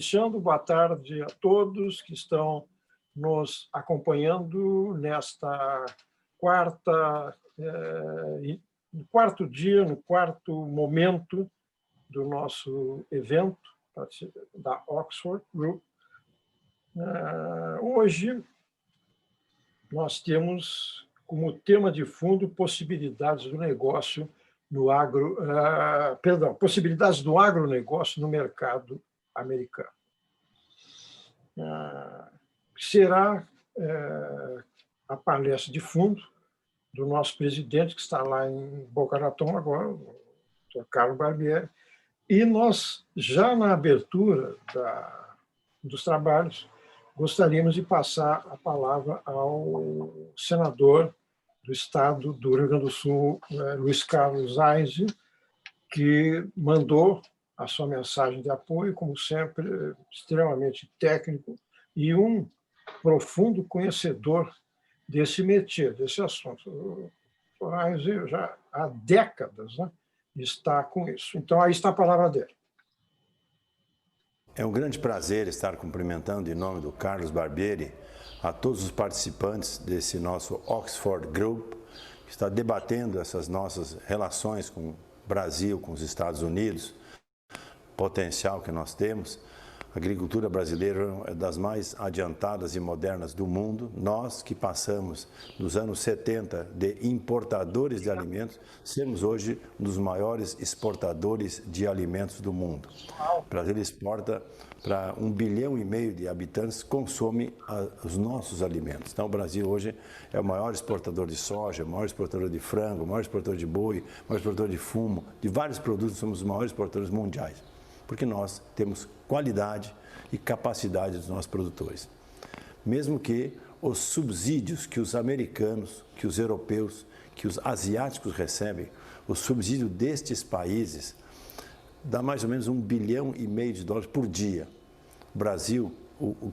Iniciando, boa tarde a todos que estão nos acompanhando nesta no quarto dia, no quarto momento do nosso evento da Oxford Group. Hoje nós temos como tema de fundo possibilidades do negócio no possibilidades do agronegócio no mercado americano. Será a palestra de fundo do nosso presidente, que está lá em Boca Raton agora, o Dr. Carlos Barbieri, e nós, já na abertura dos trabalhos, gostaríamos de passar a palavra ao senador do Estado do Rio Grande do Sul, Luiz Carlos Aise, que mandou a sua mensagem de apoio, como sempre, extremamente técnico e um profundo conhecedor desse métier, desse assunto. O Aise já há décadas, né, está com isso. Então, aí está a palavra dele. É um grande prazer estar cumprimentando, em nome do Carlos Barbieri, a todos os participantes desse nosso Oxford Group, que está debatendo essas nossas relações com o Brasil, com os Estados Unidos, potencial que nós temos. A agricultura brasileira é das mais adiantadas e modernas do mundo. Nós que passamos nos anos 70 de importadores de alimentos, sermos hoje um dos maiores exportadores de alimentos do mundo. O Brasil exporta para 1,5 bilhão de habitantes, consome os nossos alimentos. Então o Brasil hoje é o maior exportador de soja, o maior exportador de frango, o maior exportador de boi, o maior exportador de fumo, de vários produtos, somos os maiores exportadores mundiais, porque nós temos qualidade e capacidade dos nossos produtores. Mesmo que os subsídios que os americanos, que os europeus, que os asiáticos recebem, o subsídio destes países dá mais ou menos $1,5 bilhão por dia. O Brasil,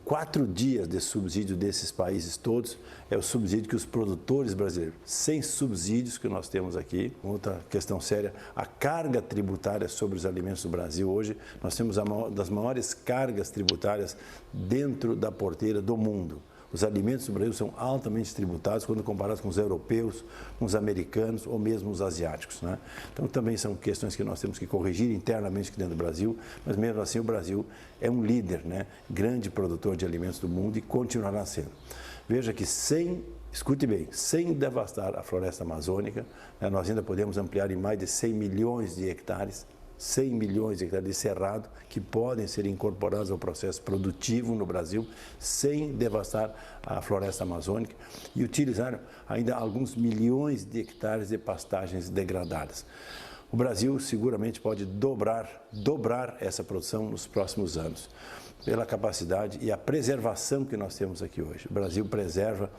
4 dias de subsídio desses países todos é o subsídio que os produtores brasileiros, sem subsídios que nós temos aqui. Outra questão séria, a carga tributária sobre os alimentos do Brasil hoje, nós temos uma das maiores cargas tributárias dentro da porteira do mundo. Os alimentos do Brasil são altamente tributados quando comparados com os europeus, com os americanos ou mesmo os asiáticos, né? Então também são questões que nós temos que corrigir internamente aqui dentro do Brasil, mas mesmo assim o Brasil é um líder, né? Grande produtor de alimentos do mundo e continuará sendo. Veja que escute bem, sem devastar a floresta amazônica, né, nós ainda podemos ampliar em mais de 100 milhões de hectares, 100 milhões de hectares de cerrado que podem ser incorporados ao processo produtivo no Brasil sem devastar a floresta amazônica e utilizar ainda alguns milhões de hectares de pastagens degradadas. O Brasil seguramente pode dobrar essa produção nos próximos anos, pela capacidade e a preservação que nós temos aqui hoje. O Brasil preserva,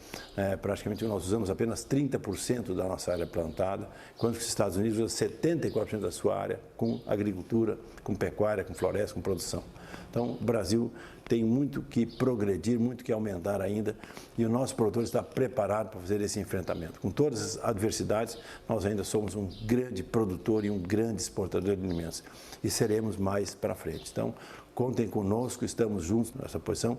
praticamente nós usamos apenas 30% da nossa área plantada, enquanto que os Estados Unidos usam 74% da sua área com agricultura, com pecuária, com floresta, com produção. Então, o Brasil tem muito que progredir, muito que aumentar ainda, e o nosso produtor está preparado para fazer esse enfrentamento. Com todas as adversidades, nós ainda somos um grande produtor e um grande exportador de alimentos, e seremos mais para frente. Então, contem conosco, estamos juntos nessa posição.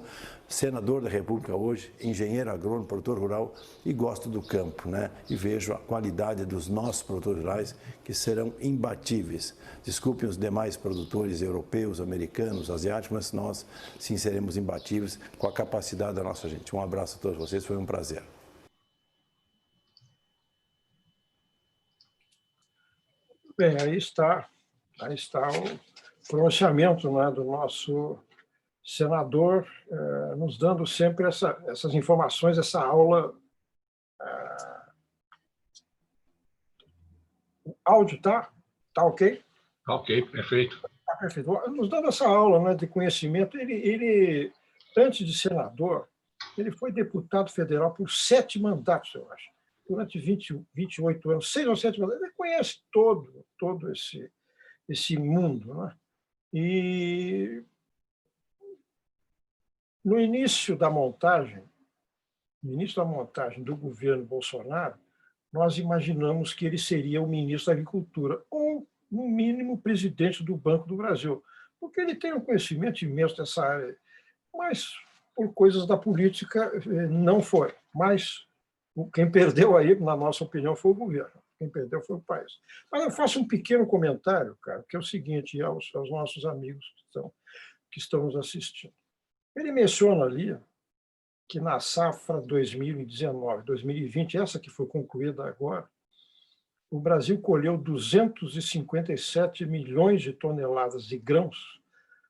Senador da República hoje, engenheiro agrônomo, produtor rural e gosto do campo, né? E vejo a qualidade dos nossos produtores rurais que serão imbatíveis. Desculpem os demais produtores europeus, americanos, asiáticos, mas nós sim seremos imbatíveis com a capacidade da nossa gente. Um abraço a todos vocês, foi um prazer. Bem, aí está o pronunciamento, né, do nosso senador, nos dando sempre essas informações, essa aula. O áudio está ok? Tá ok, perfeito. Tá perfeito. Nos dando essa aula, né, de conhecimento, ele, antes de senador, ele foi deputado federal por 7 mandatos, eu acho, durante 28 anos, 6 ou 7 mandatos. Ele conhece todo esse mundo, né? E no início da montagem do governo Bolsonaro, nós imaginamos que ele seria o ministro da Agricultura, ou, no mínimo, presidente do Banco do Brasil, porque ele tem um conhecimento imenso dessa área, mas por coisas da política não foi. Mas quem perdeu aí, na nossa opinião, foi o governo. Quem perdeu foi o país. Mas eu faço um pequeno comentário, cara, que é o seguinte, aos nossos amigos que estão nos assistindo. Ele menciona ali que na safra 2019, 2020, essa que foi concluída agora, o Brasil colheu 257 milhões de toneladas de grãos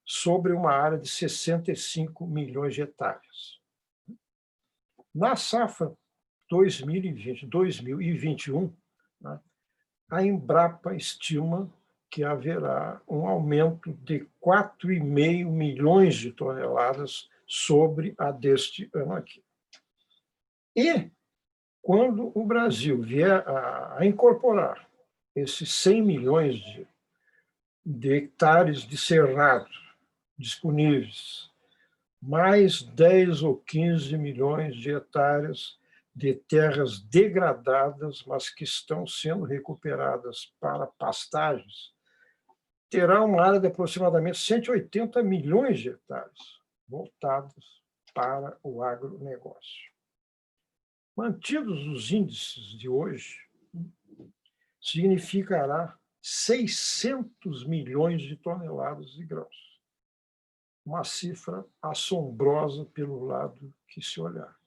sobre uma área de 65 milhões de hectares. Na safra 2020-2021, né, a Embrapa estima que haverá um aumento de 4,5 milhões de toneladas sobre a deste ano aqui. E, quando o Brasil vier a incorporar esses 100 milhões de hectares de cerrado disponíveis, mais 10 ou 15 milhões de hectares de terras degradadas, mas que estão sendo recuperadas para pastagens, terá uma área de aproximadamente 180 milhões de hectares voltados para o agronegócio. Mantidos os índices de hoje, significará 600 milhões de toneladas de grãos. Uma cifra assombrosa pelo lado que se olhar.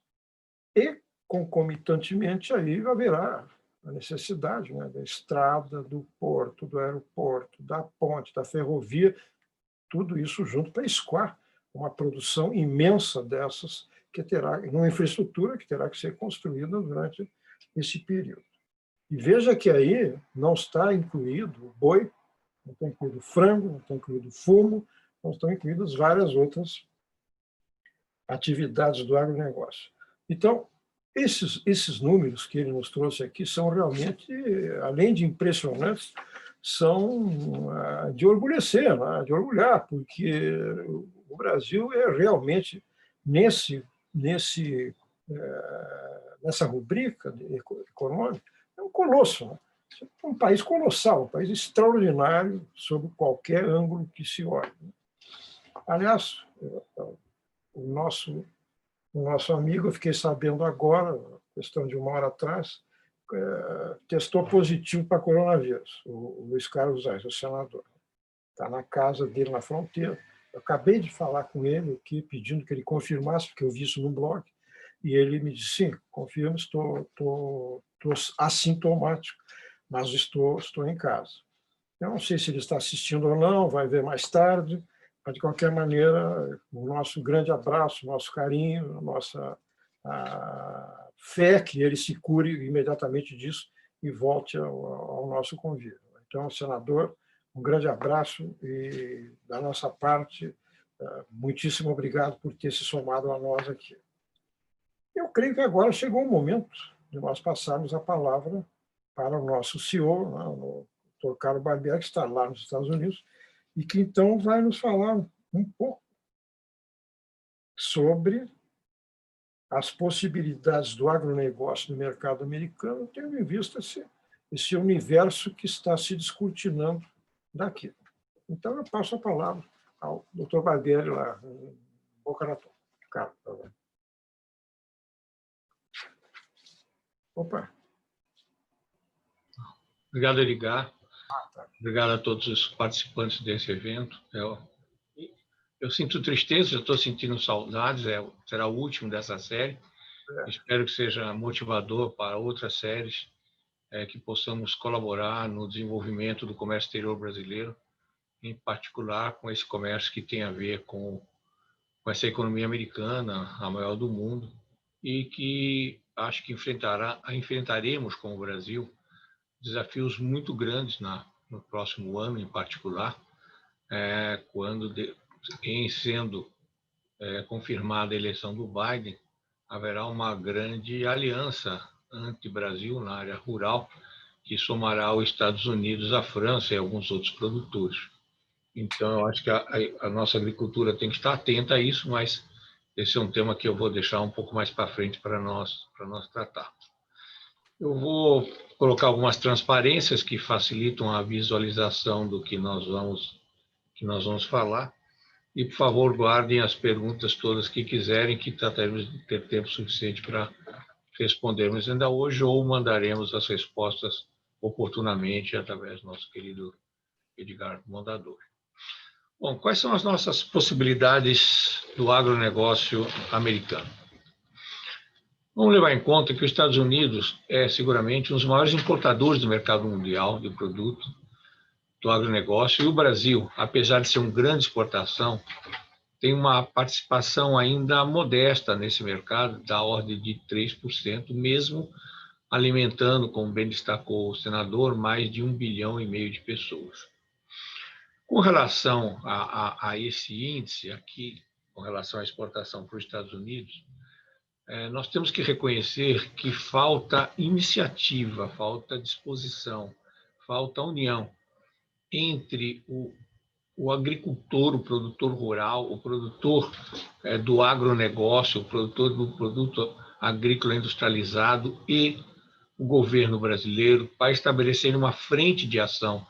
E, concomitantemente, aí haverá a necessidade, né, da estrada, do porto, do aeroporto, da ponte, da ferrovia, tudo isso junto para escoar uma produção imensa dessas, que terá uma infraestrutura que terá que ser construída durante esse período. E veja que aí não está incluído o boi, não está incluído o frango, não está incluído o fumo, não estão incluídas várias outras atividades do agronegócio. Então, esses números que ele nos trouxe aqui são realmente, além de impressionantes, são de orgulhecer, né? De orgulhar, porque o Brasil é realmente, nessa rubrica econômica, é um colosso, né? É um país colossal, um país extraordinário sob qualquer ângulo que se olhe. Aliás, o nosso amigo, eu fiquei sabendo agora, questão de 1 hora atrás, testou positivo para coronavírus, o Luiz Carlos Reis, o senador. Está na casa dele, na fronteira. Eu acabei de falar com ele aqui, pedindo que ele confirmasse, porque eu vi isso no blog, e ele me disse, sim, confirmo, estou assintomático, mas estou em casa. Eu não sei se ele está assistindo ou não, vai ver mais tarde, mas, de qualquer maneira, o nosso grande abraço, o nosso carinho, a nossa fé que ele se cure imediatamente disso e volte ao nosso convívio. Então, senador, um grande abraço e, da nossa parte, muitíssimo obrigado por ter se somado a nós aqui. Eu creio que agora chegou o momento de nós passarmos a palavra para o nosso CEO, né, o Dr. Carlos Barbieri, que está lá nos Estados Unidos, e que então vai nos falar um pouco sobre as possibilidades do agronegócio no mercado americano, tendo em vista esse universo que está se descortinando daqui. Então, eu passo a palavra ao Dr. Barbieri, lá em Boca Raton. Carlos, tá bem. Opa. Obrigado, Edgar. Obrigado a todos os participantes desse evento. Eu sinto tristeza, eu estou sentindo saudades, será o último dessa série. Espero que seja motivador para outras séries, que possamos colaborar no desenvolvimento do comércio exterior brasileiro, em particular com esse comércio que tem a ver com essa economia americana, a maior do mundo, e que acho que enfrentaremos com o Brasil desafios muito grandes no próximo ano, em particular, quando, em sendo confirmada a eleição do Biden, haverá uma grande aliança anti-Brasil na área rural, que somará os Estados Unidos, a França e alguns outros produtores. Então, eu acho que a nossa agricultura tem que estar atenta a isso, mas esse é um tema que eu vou deixar um pouco mais para frente para nós tratarmos. Eu vou colocar algumas transparências que facilitam a visualização do que nós vamos que nós vamos falar. E, por favor, guardem as perguntas todas que quiserem, que trataremos de ter tempo suficiente para respondermos ainda hoje, ou mandaremos as respostas oportunamente através do nosso querido Edgar Mondadori. Bom, quais são as nossas possibilidades do agronegócio americano? Vamos levar em conta que os Estados Unidos é seguramente um dos maiores importadores do mercado mundial de produto do agronegócio, e o Brasil, apesar de ser uma grande exportação, tem uma participação ainda modesta nesse mercado, da ordem de 3%, mesmo alimentando, como bem destacou o senador, mais de 1,5 bilhão de pessoas. Com relação a esse índice aqui, com relação à exportação para os Estados Unidos, nós temos que reconhecer que falta iniciativa, falta disposição, falta união entre o agricultor, o produtor rural, o produtor do agronegócio, o produtor do produto agrícola industrializado e o governo brasileiro para estabelecer uma frente de ação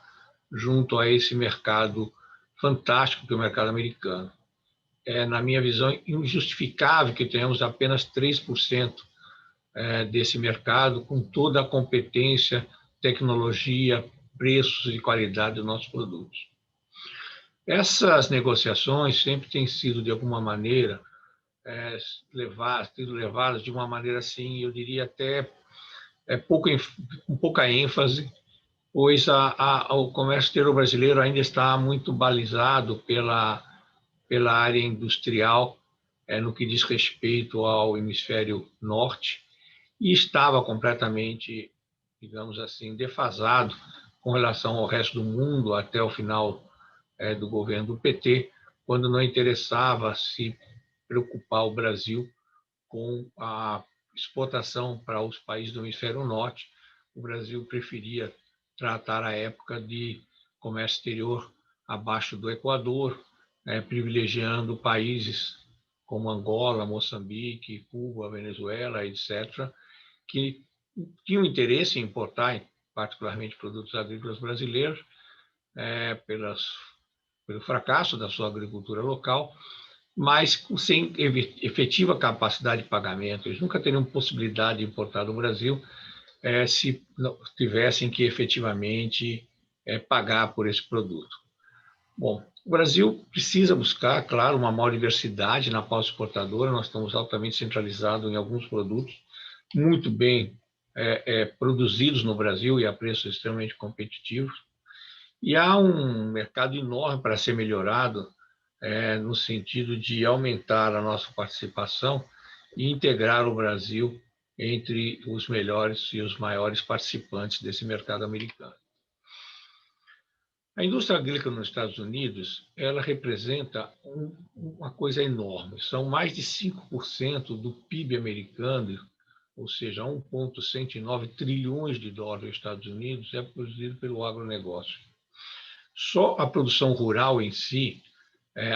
junto a esse mercado fantástico que é o mercado americano. É, na minha visão, injustificável que tenhamos apenas 3% desse mercado, com toda a competência, tecnologia, preços e qualidade dos nossos produtos. Essas negociações sempre têm sido, de alguma maneira, levadas de uma maneira, assim, eu diria até com pouca ênfase, pois o comércio exterior brasileiro ainda está muito balizado pela área industrial, no que diz respeito ao hemisfério norte, e estava completamente, digamos assim, defasado com relação ao resto do mundo até o final do governo do PT, quando não interessava se preocupar o Brasil com a exportação para os países do hemisfério norte. O Brasil preferia tratar a época de comércio exterior abaixo do Equador, privilegiando países como Angola, Moçambique, Cuba, Venezuela, etc., que tinham interesse em importar, particularmente, produtos agrícolas brasileiros, pelo fracasso da sua agricultura local, mas sem efetiva capacidade de pagamento. Eles nunca teriam possibilidade de importar do Brasil se não tivessem que efetivamente pagar por esse produto. Bom, o Brasil precisa buscar, claro, uma maior diversidade na pauta exportadora. Nós estamos altamente centralizados em alguns produtos, muito bem produzidos no Brasil e a preços extremamente competitivos. E há um mercado enorme para ser melhorado, no sentido de aumentar a nossa participação e integrar o Brasil entre os melhores e os maiores participantes desse mercado americano. A indústria agrícola nos Estados Unidos, ela representa uma coisa enorme. São mais de 5% do PIB americano, ou seja, 1,109 trilhões de dólares nos Estados Unidos é produzido pelo agronegócio. Só a produção rural em si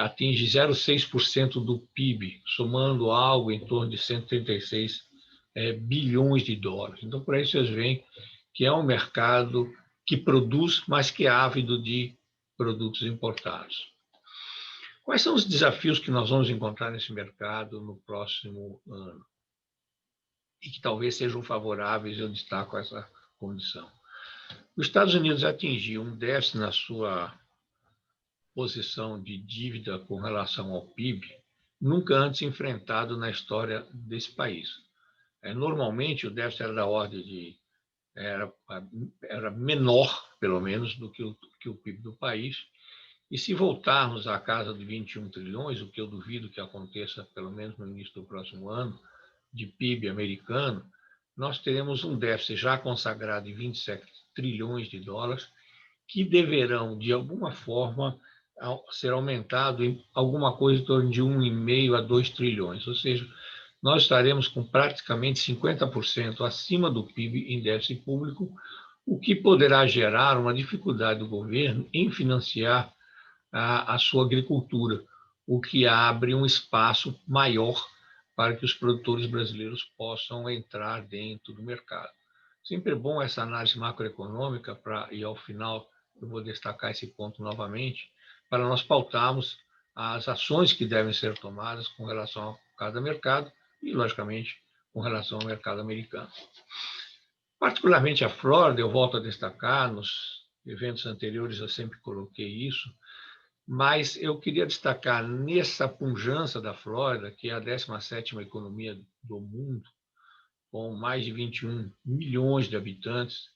atinge 0,6% do PIB, somando algo em torno de 136 bilhões de dólares. Então, por aí vocês veem que é um mercado que produz, mas que é ávido de produtos importados. Quais são os desafios que nós vamos encontrar nesse mercado no próximo ano? E que talvez sejam favoráveis, eu destaco essa condição. Os Estados Unidos atingiu um déficit na sua posição de dívida com relação ao PIB, nunca antes enfrentado na história desse país. Normalmente, o déficit era da ordem de era menor, pelo menos, do que o PIB do país. E se voltarmos à casa de 21 trilhões, o que eu duvido que aconteça, pelo menos no início do próximo ano, de PIB americano, nós teremos um déficit já consagrado em 27 trilhões de dólares, que deverão, de alguma forma, ser aumentado em alguma coisa em torno de 1,5 a 2 trilhões. Ou seja, nós estaremos com praticamente 50% acima do PIB em déficit público, o que poderá gerar uma dificuldade do governo em financiar a sua agricultura, o que abre um espaço maior para que os produtores brasileiros possam entrar dentro do mercado. Sempre é bom essa análise macroeconômica, e ao final eu vou destacar esse ponto novamente, para nós pautarmos as ações que devem ser tomadas com relação a cada mercado e, logicamente, com relação ao mercado americano. Particularmente a Flórida, eu volto a destacar, nos eventos anteriores eu sempre coloquei isso, mas eu queria destacar nessa pujança da Flórida, que é a 17ª economia do mundo, com mais de 21 milhões de habitantes,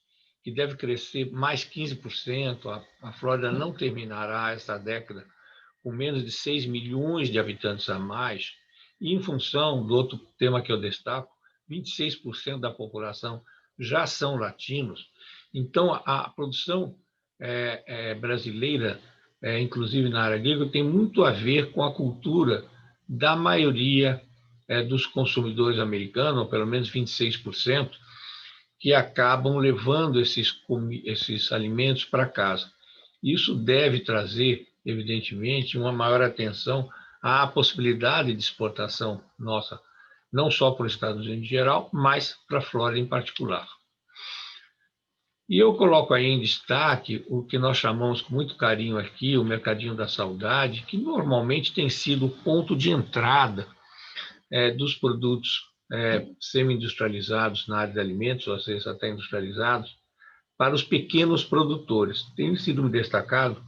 que deve crescer mais 15%. A Flórida não terminará essa década com menos de 6 milhões de habitantes a mais, e em função do outro tema que eu destaco, 26% da população já são latinos. Então, a produção brasileira, inclusive na área agrícola, tem muito a ver com a cultura da maioria dos consumidores americanos, ou pelo menos 26%, que acabam levando esses alimentos para casa. Isso deve trazer, evidentemente, uma maior atenção à possibilidade de exportação nossa, não só para os Estados Unidos em geral, mas para a Flórida em particular. E eu coloco aí em destaque o que nós chamamos com muito carinho aqui, o Mercadinho da Saudade, que normalmente tem sido o ponto de entrada dos produtos semi-industrializados na área de alimentos, ou seja, até industrializados, para os pequenos produtores. Tem sido destacado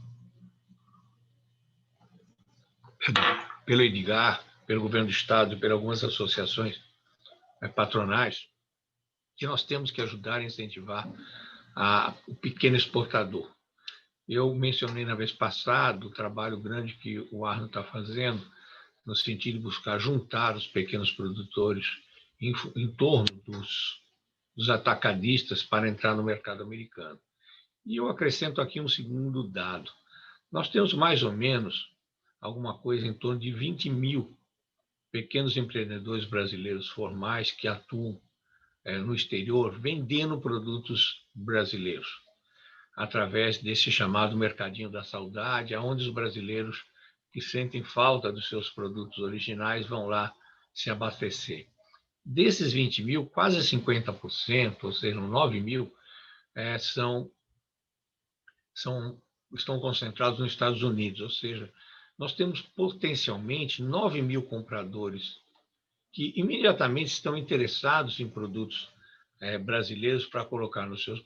pelo Edgar, pelo governo do Estado e por algumas associações patronais, que nós temos que ajudar a incentivar o pequeno exportador. Eu mencionei na vez passada o trabalho grande que o Arno está fazendo no sentido de buscar juntar os pequenos produtores em torno dos atacadistas para entrar no mercado americano. E eu acrescento aqui um segundo dado. Nós temos mais ou menos alguma coisa em torno de 20 mil pequenos empreendedores brasileiros formais que atuam no exterior vendendo produtos brasileiros, através desse chamado Mercadinho da Saudade, onde os brasileiros que sentem falta dos seus produtos originais vão lá se abastecer. Desses 20 mil, quase 50%, ou seja, 9 mil, estão concentrados nos Estados Unidos, ou seja, nós temos potencialmente 9 mil compradores que imediatamente estão interessados em produtos brasileiros para colocar nos seus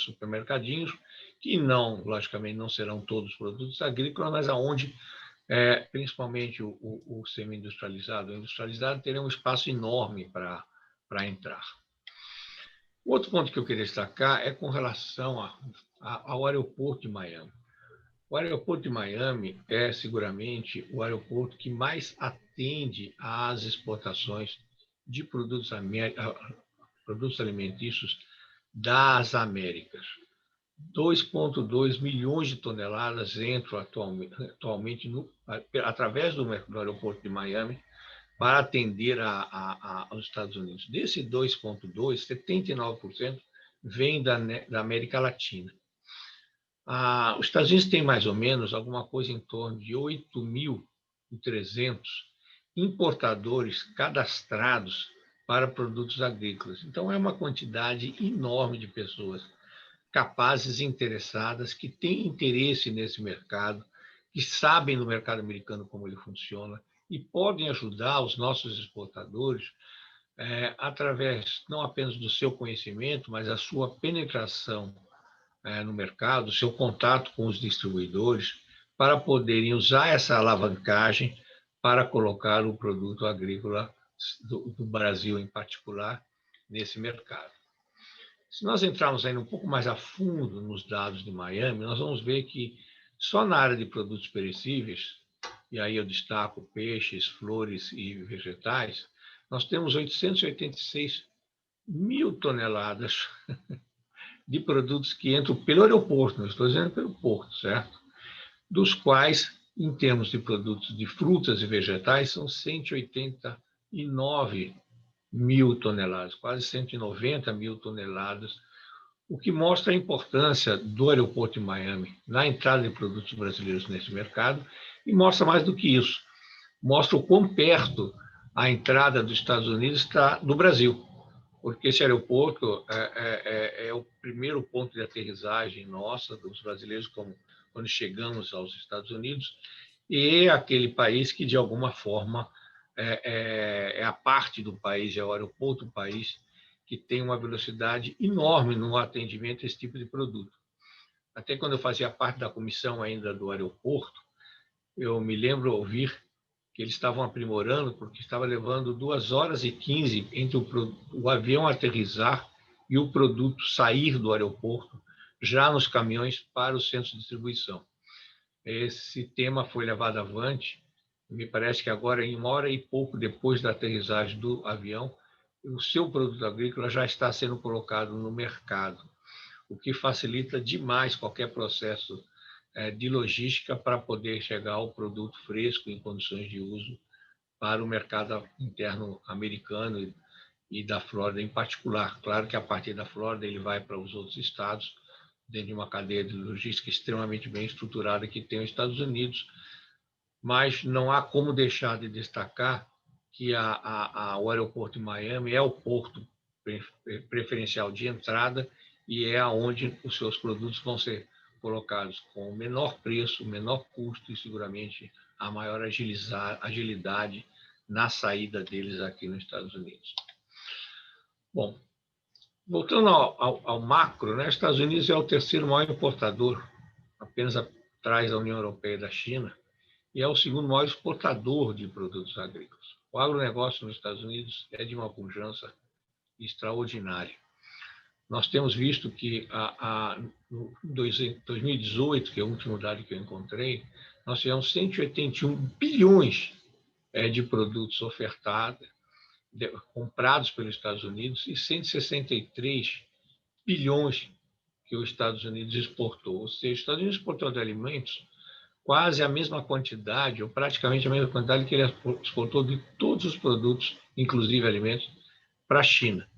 supermercadinhos, que não, logicamente, não serão todos produtos agrícolas, mas aonde, principalmente o semi-industrializado, o industrializado, terá um espaço enorme para entrar. O outro ponto que eu queria destacar é com relação ao aeroporto de Miami. O aeroporto de Miami é seguramente o aeroporto que mais atende às exportações de produtos alimentícios das Américas. 2,2 milhões de toneladas entram atualmente através do aeroporto de Miami para atender aos Estados Unidos. Desse 2,2, 79% vem da América Latina. Os Estados Unidos têm mais ou menos alguma coisa em torno de 8.300 importadores cadastrados para produtos agrícolas. Então, é uma quantidade enorme de pessoas capazes e interessadas, que têm interesse nesse mercado, que sabem no mercado americano como ele funciona e podem ajudar os nossos exportadores através não apenas do seu conhecimento, mas a sua penetração no mercado, o seu contato com os distribuidores, para poderem usar essa alavancagem para colocar o produto agrícola do Brasil, em particular, nesse mercado. Se nós entrarmos ainda um pouco mais a fundo nos dados de Miami, nós vamos ver que só na área de produtos perecíveis, e aí eu destaco peixes, flores e vegetais, nós temos 886 mil toneladas de produtos que entram pelo aeroporto, não estou dizendo pelo porto, certo? Dos quais, em termos de produtos de frutas e vegetais, são 189 mil toneladas, quase 190 mil toneladas, o que mostra a importância do aeroporto de Miami na entrada de produtos brasileiros nesse mercado, e mostra mais do que isso, mostra o quão perto a entrada dos Estados Unidos está do Brasil, porque esse aeroporto é o primeiro ponto de aterrissagem nossa, dos brasileiros, como quando chegamos aos Estados Unidos, e é aquele país que, de alguma forma, é a parte do país, é o aeroporto do país, que tem uma velocidade enorme no atendimento a esse tipo de produto. Até quando eu fazia parte da comissão ainda do aeroporto, eu me lembro ouvir que eles estavam aprimorando, porque estava levando 2h15 entre o avião aterrissar e o produto sair do aeroporto, já nos caminhões para o centro de distribuição. Esse tema foi levado avante, me parece que agora, em 1h e pouco depois da aterrissagem do avião, o seu produto agrícola já está sendo colocado no mercado, o que facilita demais qualquer processo de logística para poder chegar ao produto fresco em condições de uso para o mercado interno americano e da Flórida em particular. Claro que a partir da Flórida ele vai para os outros estados, dentro de uma cadeia de logística extremamente bem estruturada que tem os Estados Unidos, mas não há como deixar de destacar que o aeroporto de Miami é o porto preferencial de entrada e é onde os seus produtos vão ser colocados com o menor preço, menor custo e seguramente a maior agilidade na saída deles aqui nos Estados Unidos. Bom, voltando ao macro, né, os Estados Unidos é o terceiro maior importador, apenas atrás da União Europeia e da China, e é o segundo maior exportador de produtos agrícolas. O agronegócio nos Estados Unidos é de uma pujança extraordinária. Nós temos visto que em 2018, que é o último dado que eu encontrei, nós tivemos 181 bilhões de produtos ofertados, comprados pelos Estados Unidos, e 163 bilhões que os Estados Unidos exportou. Ou seja, os Estados Unidos exportou de alimentos quase a mesma quantidade, ou praticamente a mesma quantidade que ele exportou de todos os produtos, inclusive alimentos, para a China.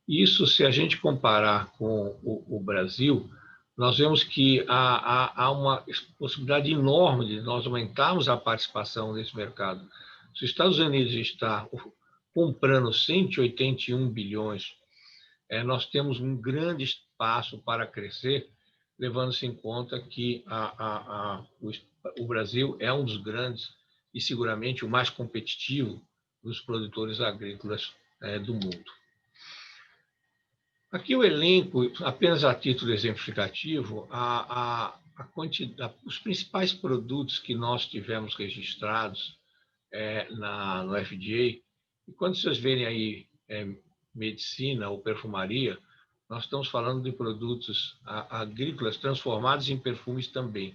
Isso, se a gente comparar com o Brasil, nós vemos que há uma possibilidade enorme de nós aumentarmos a participação nesse mercado. Se os Estados Unidos está comprando 181 bilhões, nós temos um grande espaço para crescer, levando-se em conta que o Brasil é um dos grandes e seguramente o mais competitivo dos produtores agrícolas do mundo. Aqui o elenco, apenas a título exemplificativo, os principais produtos que nós tivemos registrados no FDA, e quando vocês verem aí medicina ou perfumaria, nós estamos falando de produtos agrícolas transformados em perfumes também.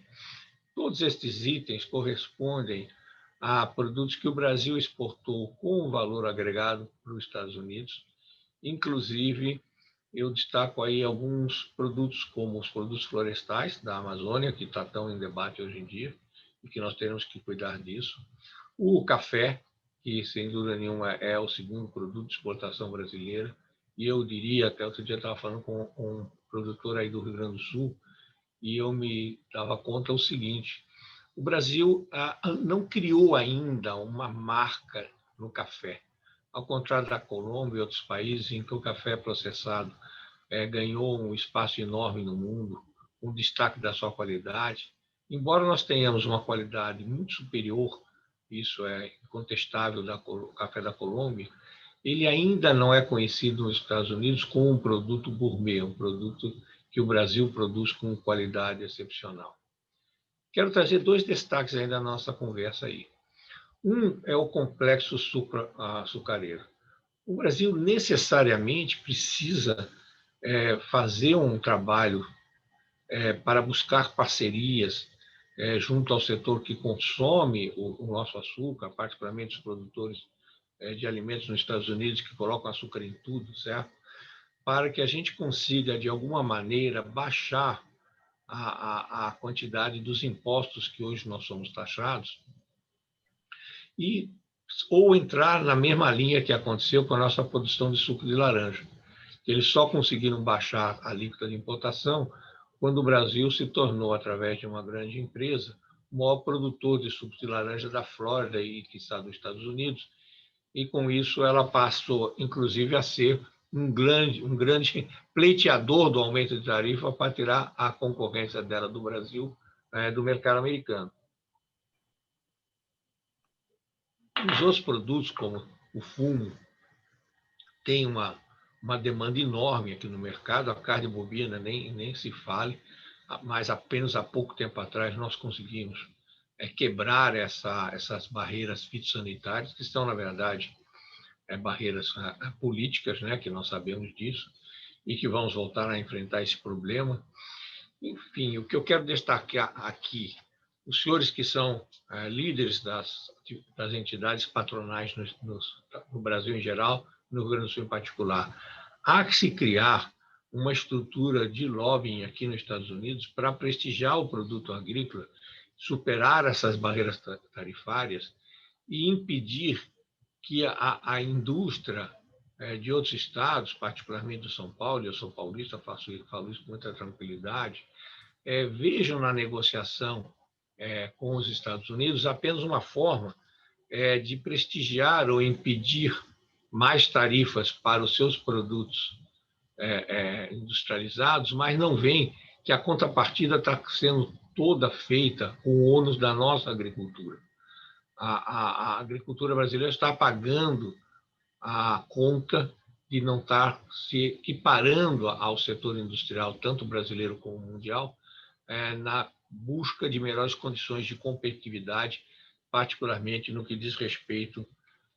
Todos estes itens correspondem a produtos que o Brasil exportou com valor agregado para os Estados Unidos. Inclusive, eu destaco aí alguns produtos, como os produtos florestais da Amazônia, que está tão em debate hoje em dia, e que nós temos que cuidar disso. O café, que sem dúvida nenhuma é o segundo produto de exportação brasileira, e eu diria, até outro dia eu estava falando com um produtor aí do Rio Grande do Sul, e eu me dava conta o seguinte: o Brasil não criou ainda uma marca no café, ao contrário da Colômbia e outros países em que o café processado ganhou um espaço enorme no mundo, um destaque da sua qualidade. Embora nós tenhamos uma qualidade muito superior, isso é incontestável, do café da Colômbia, ele ainda não é conhecido nos Estados Unidos como um produto gourmet, um produto que o Brasil produz com qualidade excepcional. Quero trazer dois destaques ainda da nossa conversa aí. Um é o complexo açucareiro. O Brasil necessariamente precisa fazer um trabalho para buscar parcerias junto ao setor que consome o nosso açúcar, particularmente os produtores de alimentos nos Estados Unidos, que colocam açúcar em tudo, certo? Para que a gente consiga, de alguma maneira, baixar a quantidade dos impostos que hoje nós somos taxados, ou entrar na mesma linha que aconteceu com a nossa produção de suco de laranja. Eles só conseguiram baixar a alíquota de importação quando o Brasil se tornou, através de uma grande empresa, o maior produtor de suco de laranja da Flórida e, quiçá, dos Estados Unidos, e com isso ela passou, inclusive, a ser um grande pleiteador do aumento de tarifa para tirar a concorrência dela do Brasil do mercado americano. Os outros produtos, como o fumo, tem uma demanda enorme aqui no mercado, a carne bovina nem se fale, mas apenas há pouco tempo atrás nós conseguimos quebrar essas barreiras fitossanitárias, que são, na verdade, barreiras políticas, né, que nós sabemos disso, e que vamos voltar a enfrentar esse problema. Enfim, o que eu quero destacar aqui, os senhores que são líderes das entidades patronais no Brasil em geral, no Rio Grande do Sul em particular, há que se criar uma estrutura de lobbying aqui nos Estados Unidos para prestigiar o produto agrícola, superar essas barreiras tarifárias e impedir que a indústria de outros estados, particularmente do São Paulo, eu sou paulista, falo isso com muita tranquilidade, vejam na negociação com os Estados Unidos apenas uma forma de prestigiar ou impedir mais tarifas para os seus produtos industrializados, mas não veem que a contrapartida está sendo toda feita com o ônus da nossa agricultura. A agricultura brasileira está pagando a conta de não estar se equiparando ao setor industrial, tanto brasileiro como mundial, na busca de melhores condições de competitividade, particularmente no que diz respeito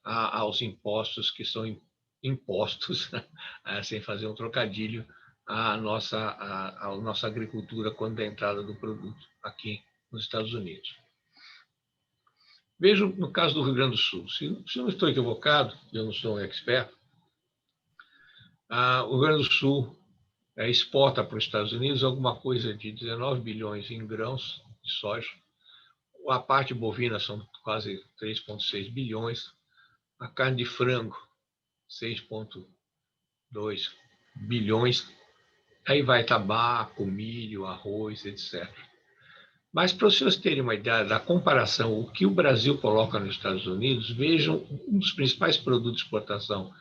aos impostos que são impostos, sem fazer um trocadilho, à nossa agricultura quando é a entrada do produto aqui nos Estados Unidos. Vejo no caso do Rio Grande do Sul, se não estou equivocado, eu não sou um expert, o Rio Grande do Sul exporta para os Estados Unidos alguma coisa de 19 bilhões em grãos de soja. A parte bovina são quase 3,6 bilhões. A carne de frango, 6,2 bilhões. Aí vai tabaco, milho, arroz, etc. Mas, para os senhores terem uma ideia da comparação, o que o Brasil coloca nos Estados Unidos, vejam um dos principais produtos de exportação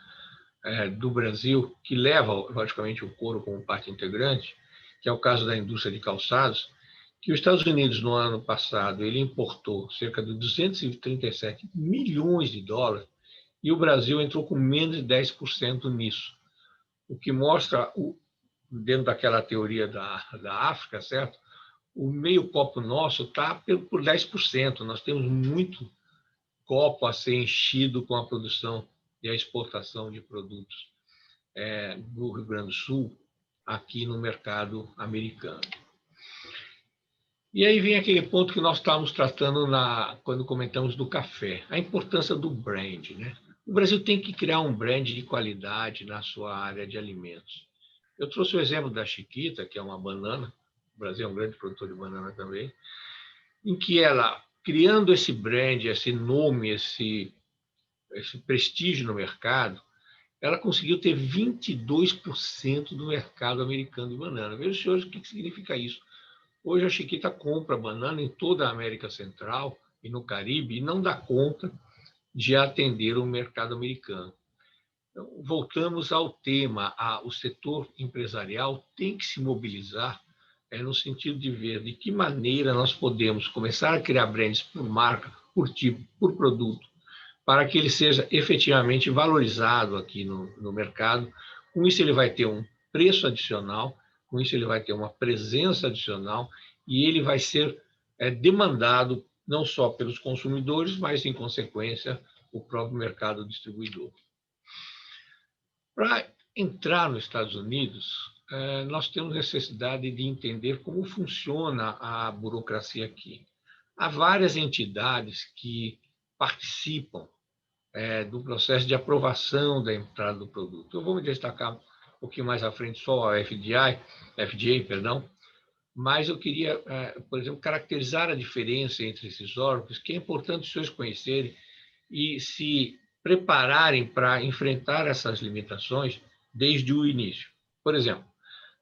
do Brasil, que leva, logicamente, o couro como parte integrante, que é o caso da indústria de calçados, que os Estados Unidos, no ano passado, ele importou cerca de 237 milhões de dólares e o Brasil entrou com menos de 10% nisso, o que mostra, dentro daquela teoria da África, certo? O meio copo nosso está por 10%. Nós temos muito copo a ser enchido com a produção e a exportação de produtos do Rio Grande do Sul aqui no mercado americano. E aí vem aquele ponto que nós estávamos tratando quando comentamos do café, a importância do brand, né? O Brasil tem que criar um brand de qualidade na sua área de alimentos. Eu trouxe o exemplo da Chiquita, que é uma banana, o Brasil é um grande produtor de banana também, em que ela, criando esse brand, esse nome, esse prestígio no mercado, ela conseguiu ter 22% do mercado americano de banana. Veja, senhores, o que significa isso. Hoje a Chiquita compra banana em toda a América Central e no Caribe e não dá conta de atender o mercado americano. Então, voltamos ao tema, o setor empresarial tem que se mobilizar no sentido de ver de que maneira nós podemos começar a criar brands por marca, por tipo, por produto, para que ele seja efetivamente valorizado aqui no mercado. Com isso, ele vai ter um preço adicional, com isso, ele vai ter uma presença adicional e ele vai ser demandado não só pelos consumidores, mas, em consequência, o próprio mercado distribuidor. Para entrar nos Estados Unidos, nós temos necessidade de entender como funciona a burocracia aqui. Há várias entidades que participam do processo de aprovação da entrada do produto. Eu vou me destacar um pouquinho mais à frente só a FDA, mas eu queria, por exemplo, caracterizar a diferença entre esses órgãos, que é importante os senhores conhecerem e se prepararem para enfrentar essas limitações desde o início. Por exemplo,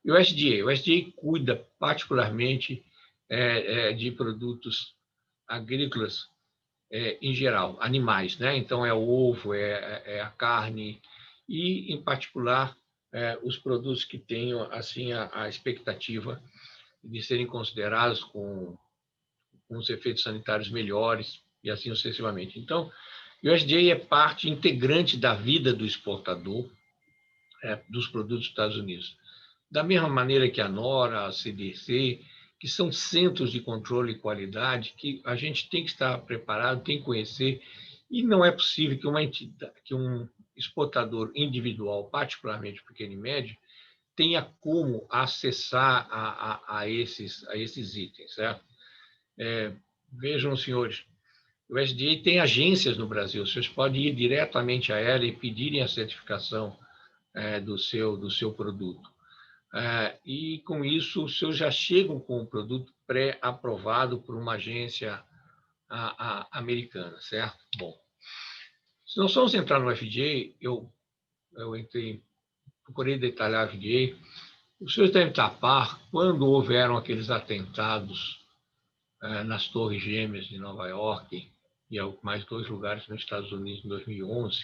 o USDA cuida particularmente de produtos agrícolas em geral, animais, né? Então é o ovo, é a carne e, em particular, os produtos que tenham assim a expectativa de serem considerados com com os efeitos sanitários melhores e assim sucessivamente. Então, o USDA é parte integrante da vida do exportador dos produtos dos Estados Unidos. Da mesma maneira que a NORA, a CDC, que são centros de controle e qualidade que a gente tem que estar preparado, tem que conhecer, e não é possível que um exportador individual, particularmente pequeno e médio, tenha como acessar a esses itens, certo? Vejam, senhores, o USDA tem agências no Brasil, vocês podem ir diretamente a ela e pedirem a certificação do seu produto. E, com isso, os senhores já chegam com o produto pré-aprovado por uma agência americana, certo? Bom, se nós vamos entrar no FDA, eu procurei detalhar o FDA. Os senhores devem estar a par quando houveram aqueles atentados nas Torres Gêmeas de Nova York e mais 2 lugares nos Estados Unidos em 2011,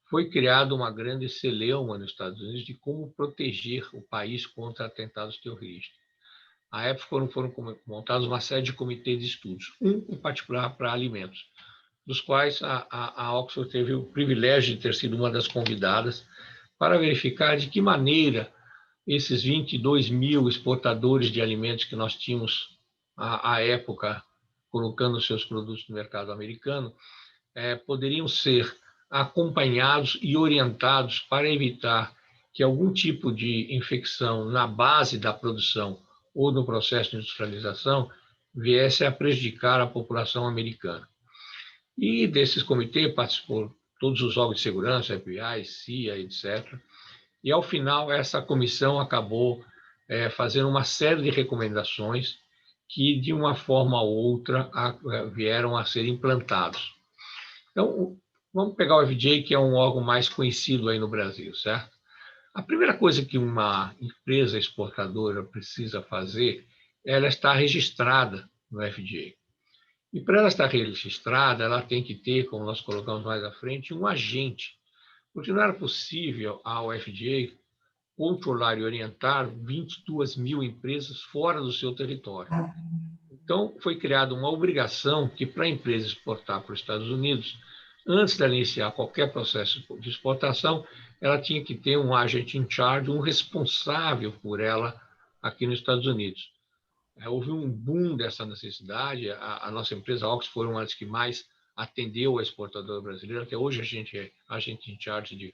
foi criada uma grande celeuma nos Estados Unidos de como proteger o país contra atentados terroristas. À época foram montados uma série de comitês de estudos, um em particular para alimentos, dos quais a Oxford teve o privilégio de ter sido uma das convidadas para verificar de que maneira esses 22 mil exportadores de alimentos que nós tínhamos à época, colocando seus produtos no mercado americano, poderiam ser acompanhados e orientados para evitar que algum tipo de infecção na base da produção ou no processo de industrialização viesse a prejudicar a população americana. E desses comitês participou todos os órgãos de segurança, FBI, CIA, etc. E, ao final, essa comissão acabou fazendo uma série de recomendações que, de uma forma ou outra, vieram a ser implantados. Então, vamos pegar o FDA, que é um órgão mais conhecido aí no Brasil, certo? A primeira coisa que uma empresa exportadora precisa fazer é ela estar registrada no FDA. E, para ela estar registrada, ela tem que ter, como nós colocamos mais à frente, um agente, porque não era possível ao FDA controlar e orientar 22 mil empresas fora do seu território. Então, foi criada uma obrigação que, para a empresa exportar para os Estados Unidos, antes de iniciar qualquer processo de exportação, ela tinha que ter um agent in charge, um responsável por ela aqui nos Estados Unidos. Houve um boom dessa necessidade. A nossa empresa, a Oxford, foi uma das que mais atendeu a exportadora brasileira. Até hoje a gente é agente in charge de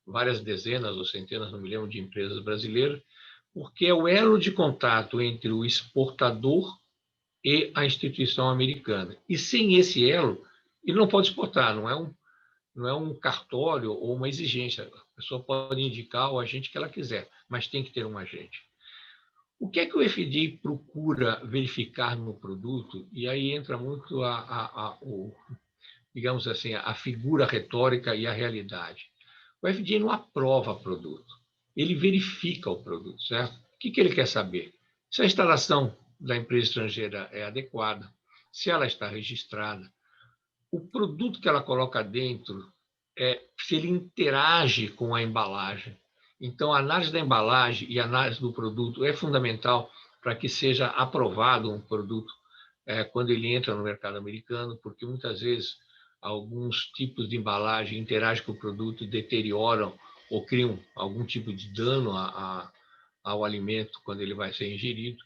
várias dezenas ou centenas, não me lembro, de empresas brasileiras, porque é o elo de contato entre o exportador e a instituição americana. E sem esse elo, ele não pode exportar, não é um cartório ou uma exigência. A pessoa pode indicar o agente que ela quiser, mas tem que ter um agente. O que é que o FDA procura verificar no produto? E aí entra muito digamos assim, a figura retórica e a realidade. O FDA não aprova produto, ele verifica o produto, certo? O que ele quer saber? Se a instalação da empresa estrangeira é adequada, se ela está registrada, o produto que ela coloca dentro, se ele interage com a embalagem. Então, a análise da embalagem e a análise do produto é fundamental para que seja aprovado um produto quando ele entra no mercado americano, porque muitas vezes alguns tipos de embalagem interagem com o produto e deterioram ou criam algum tipo de dano ao alimento quando ele vai ser ingerido.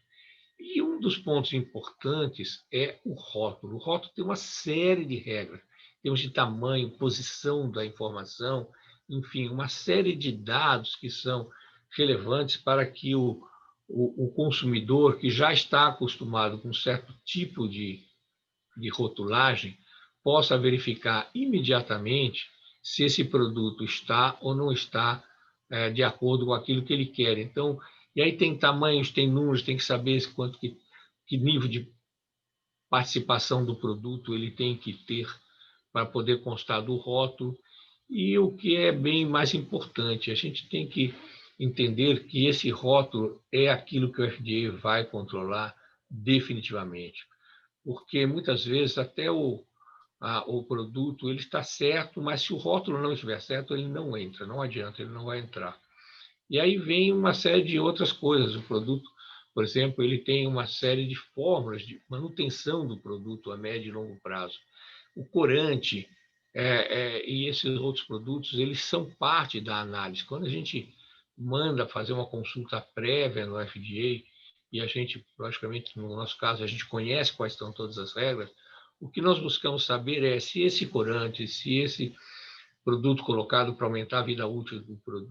E um dos pontos importantes é o rótulo. O rótulo tem uma série de regras, em termos de tamanho, posição da informação, enfim, uma série de dados que são relevantes para que o consumidor, que já está acostumado com um certo tipo de rotulagem, possa verificar imediatamente se esse produto está ou não está de acordo com aquilo que ele quer. Então, e aí tem tamanhos, tem números, tem que saber que nível de participação do produto ele tem que ter para poder constar do rótulo. E o que é bem mais importante, a gente tem que entender que esse rótulo é aquilo que o FDA vai controlar definitivamente. Porque muitas vezes até o produto ele está certo, mas se o rótulo não estiver certo, ele não entra, não adianta, ele não vai entrar. E aí vem uma série de outras coisas. O produto por exemplo, ele tem uma série de fórmulas de manutenção do produto a médio e longo prazo. O corante e esses outros produtos, eles são parte da análise. Quando a gente manda fazer uma consulta prévia no FDA, e a gente, logicamente, no nosso caso, a gente conhece quais estão todas as regras, o que nós buscamos saber é se esse corante, se esse produto colocado para aumentar a vida útil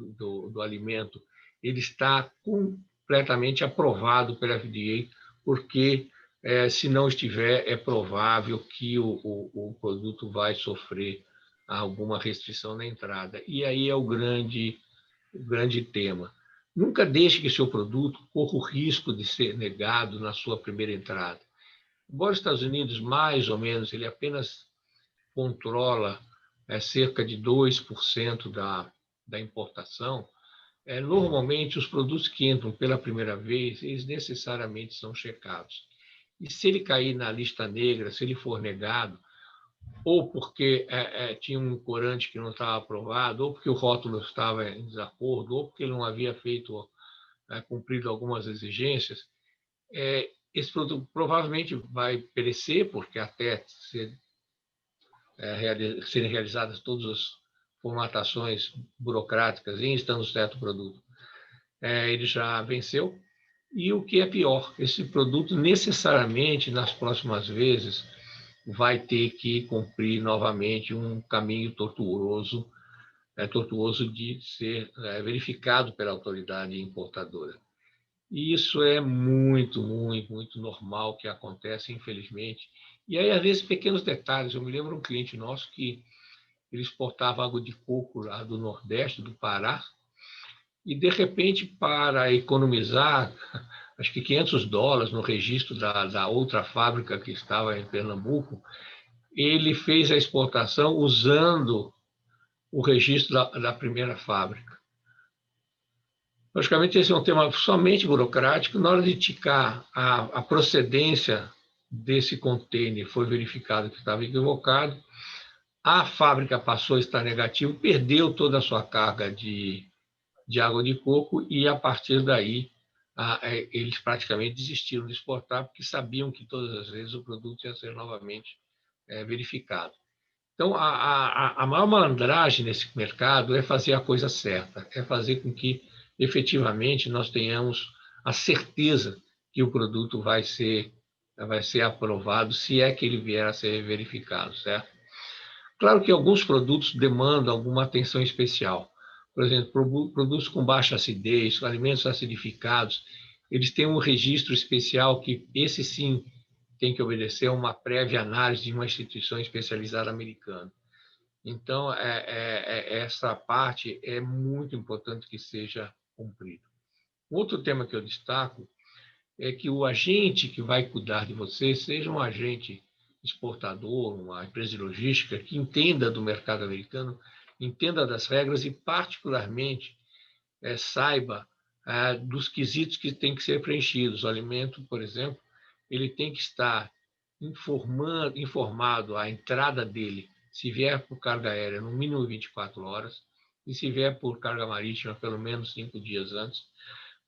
do alimento, ele está completamente aprovado pela FDA, porque se não estiver, é provável que o produto vai sofrer alguma restrição na entrada. E aí é o grande tema. Nunca deixe que seu produto corra o risco de ser negado na sua primeira entrada. Embora os Estados Unidos, mais ou menos, ele apenas controla cerca de 2% da importação, normalmente os produtos que entram pela primeira vez, eles necessariamente são checados. E se ele cair na lista negra, se ele for negado, ou porque tinha um corante que não estava aprovado, ou porque o rótulo estava em desacordo, ou porque ele não havia cumprido algumas exigências, esse produto provavelmente vai perecer, porque até serem realizadas todas as formatações burocráticas e estando certo o produto, ele já venceu. E o que é pior, esse produto necessariamente, nas próximas vezes, vai ter que cumprir novamente um caminho tortuoso de ser verificado pela autoridade importadora. E isso é muito, muito, muito normal que acontece, infelizmente. E aí, às vezes, pequenos detalhes. Eu me lembro de um cliente nosso que ele exportava água de coco lá do Nordeste, do Pará, e, de repente, para economizar, acho que $500 no registro da outra fábrica que estava em Pernambuco, ele fez a exportação usando o registro da primeira fábrica. Logicamente, esse é um tema somente burocrático. Na hora de ticar a procedência desse container, foi verificado que estava equivocado, a fábrica passou a estar negativa, perdeu toda a sua carga de água de coco e, a partir daí, eles praticamente desistiram de exportar, porque sabiam que todas as vezes o produto ia ser novamente verificado. Então, a maior malandragem nesse mercado é fazer a coisa certa, é fazer com que, efetivamente, nós tenhamos a certeza que o produto vai ser aprovado, se é que ele vier a ser verificado, certo? Claro que alguns produtos demandam alguma atenção especial. Por exemplo, produtos com baixa acidez, alimentos acidificados, eles têm um registro especial que, esse sim, tem que obedecer a uma prévia análise de uma instituição especializada americana. Então, essa parte é muito importante que seja cumprida. Outro tema que eu destaco é que o agente que vai cuidar de você seja um agente exportador, uma empresa de logística que entenda do mercado americano, entenda das regras e, particularmente, saiba dos quesitos que têm que ser preenchidos. O alimento, por exemplo, ele tem que estar informado a entrada dele, se vier por carga aérea, no mínimo 24 horas, e se vier por carga marítima, pelo menos 5 dias antes,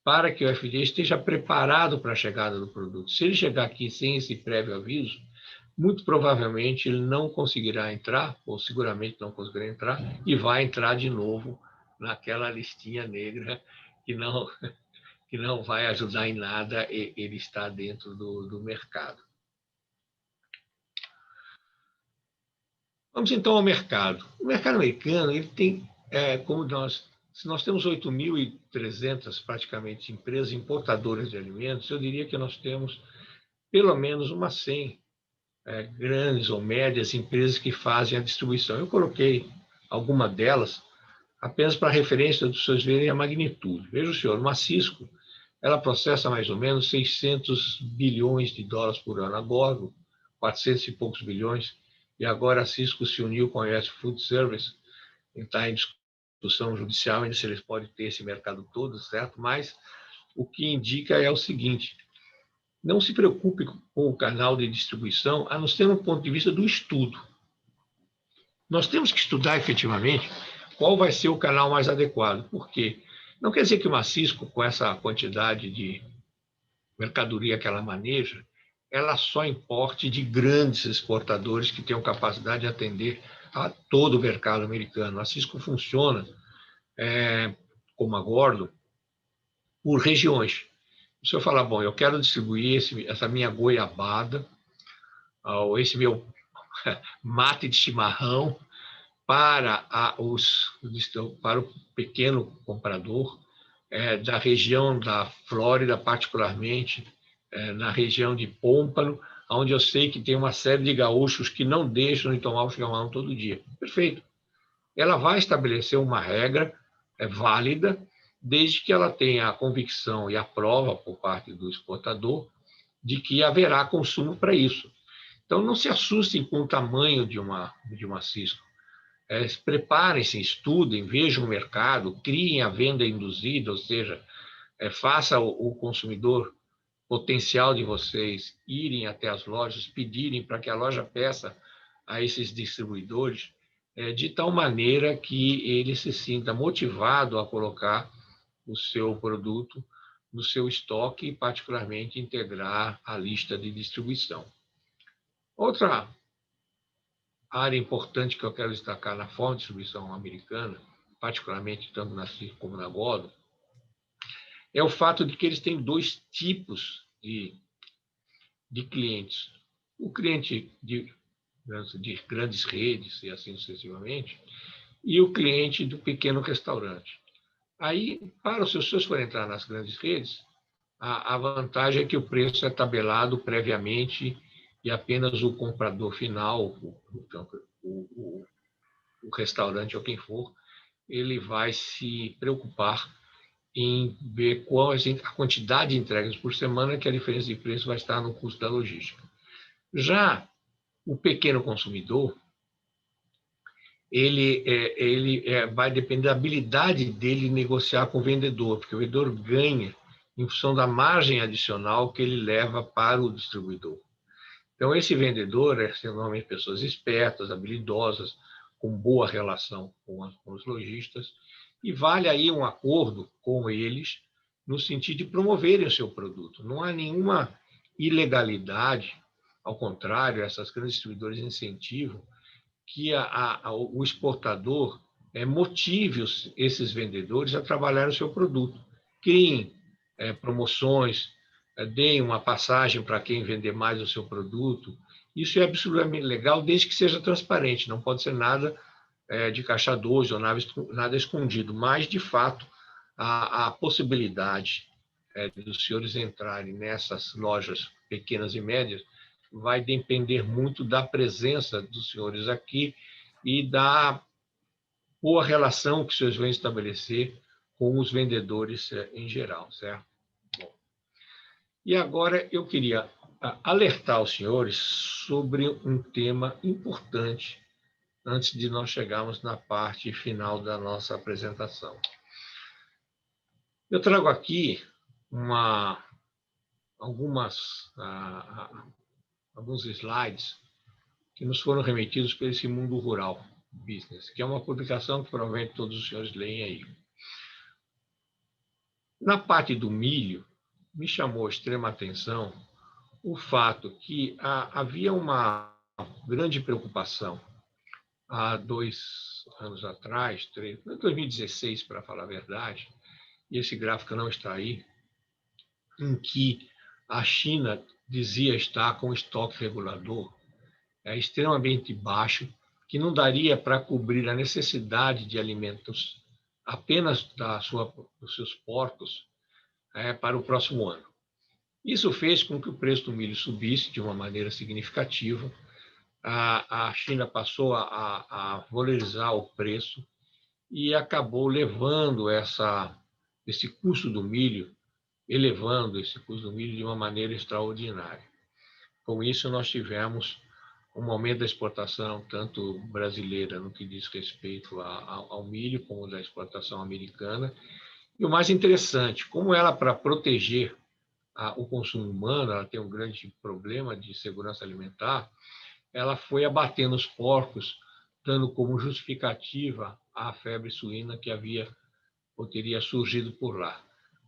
para que o FDA esteja preparado para a chegada do produto. Se ele chegar aqui sem esse prévio aviso, muito provavelmente ele não conseguirá entrar, ou seguramente não conseguirá entrar, e vai entrar de novo naquela listinha negra que não vai ajudar em nada ele estar dentro do mercado. Vamos então ao mercado. O mercado americano, ele tem, se nós temos 8.300 praticamente empresas importadoras de alimentos, eu diria que nós temos pelo menos umas 100 grandes ou médias empresas que fazem a distribuição. Eu coloquei alguma delas apenas para referência dos senhores verem a magnitude. Veja o senhor, uma Cisco, ela processa mais ou menos 600 bilhões de dólares por ano. Agora, 400 e poucos bilhões. E agora a Cisco se uniu com a US Food Service, está em discussão judicial ainda se eles podem ter esse mercado todo, certo? Mas o que indica é o seguinte: não se preocupe com o canal de distribuição, a não ser no ponto de vista do estudo. Nós temos que estudar efetivamente qual vai ser o canal mais adequado. Por quê? Não quer dizer que uma Cisco, com essa quantidade de mercadoria que ela maneja, ela só importe de grandes exportadores que tenham capacidade de atender a todo o mercado americano. A Cisco funciona, como a Gordon, por regiões. Se eu falar, bom, eu quero distribuir essa minha goiabada, ou esse meu mate de chimarrão para o pequeno comprador da região da Flórida, particularmente na região de Pompano, onde eu sei que tem uma série de gaúchos que não deixam de tomar o chimarrão todo dia. Perfeito. Ela vai estabelecer uma regra válida, desde que ela tenha a convicção e a prova por parte do exportador de que haverá consumo para isso. Então, não se assustem com o tamanho de uma Cisco. Preparem-se, estudem, vejam o mercado, criem a venda induzida, ou seja, faça o consumidor potencial de vocês irem até as lojas, pedirem para que a loja peça a esses distribuidores, de tal maneira que ele se sinta motivado a colocar o seu produto no seu estoque e, particularmente, integrar a lista de distribuição. Outra área importante que eu quero destacar na forma de distribuição americana, particularmente tanto na Cisco como na Gordon, é o fato de que eles têm dois tipos de clientes. O cliente de grandes redes, e assim sucessivamente, e o cliente do pequeno restaurante. Aí, se os seus forem entrar nas grandes redes, a vantagem é que o preço é tabelado previamente e apenas o comprador final, o restaurante ou quem for, ele vai se preocupar em ver qual a quantidade de entregas por semana, que a diferença de preço vai estar no custo da logística. Já o pequeno consumidor, ele vai depender da habilidade dele negociar com o vendedor, porque o vendedor ganha em função da margem adicional que ele leva para o distribuidor. Então, esse vendedor são normalmente pessoas espertas, habilidosas, com boa relação com os lojistas, e vale aí um acordo com eles no sentido de promoverem o seu produto. Não há nenhuma ilegalidade, ao contrário, essas grandes distribuidoras incentivam que o exportador motive esses vendedores a trabalhar o seu produto. Criem promoções, deem uma passagem para quem vender mais o seu produto. Isso é absolutamente legal, desde que seja transparente. Não pode ser nada de caixa 12 ou nada escondido, mas, de fato, a possibilidade dos senhores entrarem nessas lojas pequenas e médias vai depender muito da presença dos senhores aqui e da boa relação que os senhores vão estabelecer com os vendedores em geral, certo? Bom, e agora eu queria alertar os senhores sobre um tema importante antes de nós chegarmos na parte final da nossa apresentação. Eu trago aqui alguns slides que nos foram remetidos por esse Mundo Rural Business, que é uma publicação que provavelmente todos os senhores leem aí. Na parte do milho, me chamou extrema atenção o fato que havia uma grande preocupação há 2 anos atrás, 2016, para falar a verdade, e esse gráfico não está aí, em que a China dizia estar com estoque regulador extremamente baixo, que não daria para cobrir a necessidade de alimentos apenas dos seus portos para o próximo ano. Isso fez com que o preço do milho subisse de uma maneira significativa. A China passou a valorizar o preço e acabou levando esse custo do milho, elevando esse custo do milho de uma maneira extraordinária. Com isso, nós tivemos um aumento da exportação, tanto brasileira, no que diz respeito ao milho, como da exportação americana. E o mais interessante, como ela, para proteger o consumo humano, ela tem um grande problema de segurança alimentar, ela foi abatendo os porcos, dando como justificativa a febre suína que teria surgido por lá.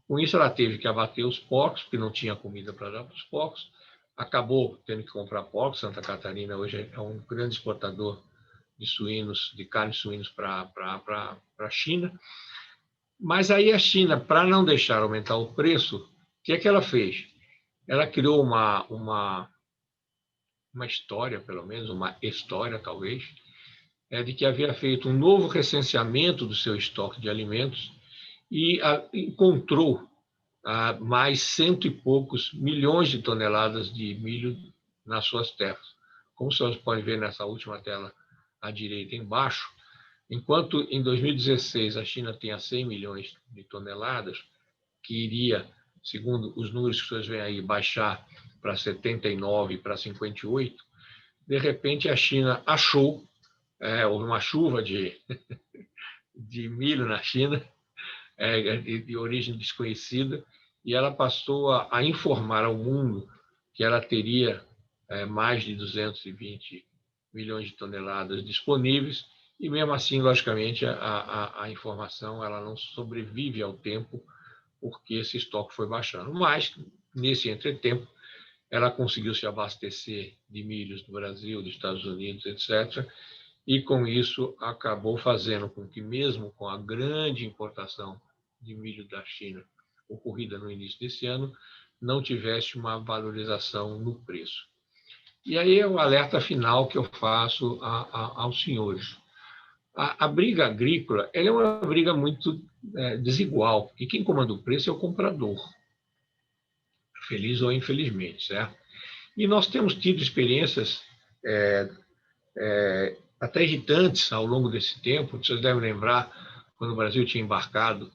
Com isso, ela teve que abater os porcos, porque não tinha comida para dar para os porcos. Acabou tendo que comprar porcos. Santa Catarina hoje é um grande exportador de suínos, de carne de suínos para a China. Mas aí a China, para não deixar aumentar o preço, o que é que ela fez? Ela criou uma história, pelo menos, uma história talvez, de que havia feito um novo recenseamento do seu estoque de alimentos e encontrou mais 100 e poucos milhões de toneladas de milho nas suas terras. Como vocês podem ver nessa última tela à direita embaixo, enquanto em 2016 a China tinha 100 milhões de toneladas, que iria, segundo os números que vocês veem aí, baixar para 79, para 58, de repente a China achou, houve uma chuva de milho na China, de origem desconhecida, e ela passou a informar ao mundo que ela teria mais de 220 milhões de toneladas disponíveis, e mesmo assim, logicamente, a informação ela não sobrevive ao tempo, porque esse estoque foi baixando. Mas, nesse entretempo, ela conseguiu se abastecer de milhos do Brasil, dos Estados Unidos, etc., e com isso acabou fazendo com que, mesmo com a grande importação de milho da China ocorrida no início desse ano, não tivesse uma valorização no preço. E aí é o alerta final que eu faço aos senhores. A briga agrícola ela é uma briga muito desigual, porque quem comanda o preço é o comprador, feliz ou infelizmente, certo? E nós temos tido experiências até irritantes ao longo desse tempo. Vocês devem lembrar quando o Brasil tinha embarcado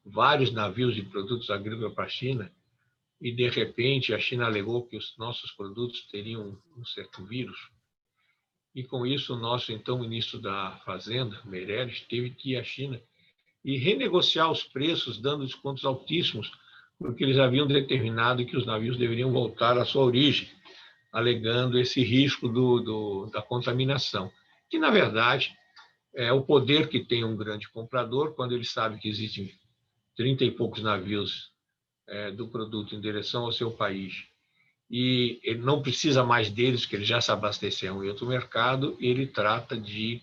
vários navios de produtos agrícolas para a China e, de repente, a China alegou que os nossos produtos teriam um certo vírus. E, com isso, o nosso, então, ministro da Fazenda, Meirelles, teve que ir à China e renegociar os preços, dando descontos altíssimos, porque eles haviam determinado que os navios deveriam voltar à sua origem, alegando esse risco da contaminação, que, na verdade, é o poder que tem um grande comprador, quando ele sabe que existem 30 e poucos navios do produto em direção ao seu país, e ele não precisa mais deles, que eles já se abasteceram em outro mercado, ele trata de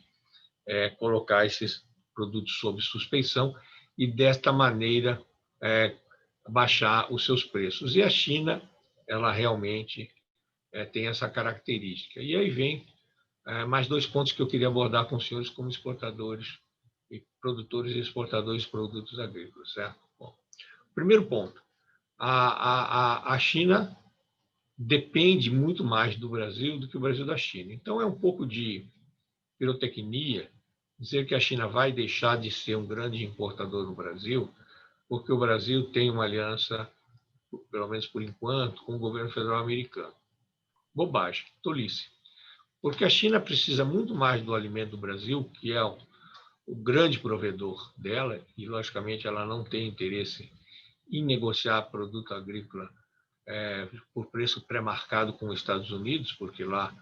colocar esses produtos sob suspeição e, desta maneira, baixar os seus preços. E a China, ela realmente tem essa característica. E aí vem mais dois pontos que eu queria abordar com os senhores como exportadores, e produtores e exportadores de produtos agrícolas, certo? Bom, primeiro ponto, a China depende muito mais do Brasil do que o Brasil da China. Então, é um pouco de pirotecnia dizer que a China vai deixar de ser um grande importador no Brasil, porque o Brasil tem uma aliança, pelo menos por enquanto, com o governo federal americano. Bobagem, tolice. Porque a China precisa muito mais do alimento do Brasil, que é o grande provedor dela, e, logicamente, ela não tem interesse em negociar produto agrícola por preço pré-marcado com os Estados Unidos, porque lá,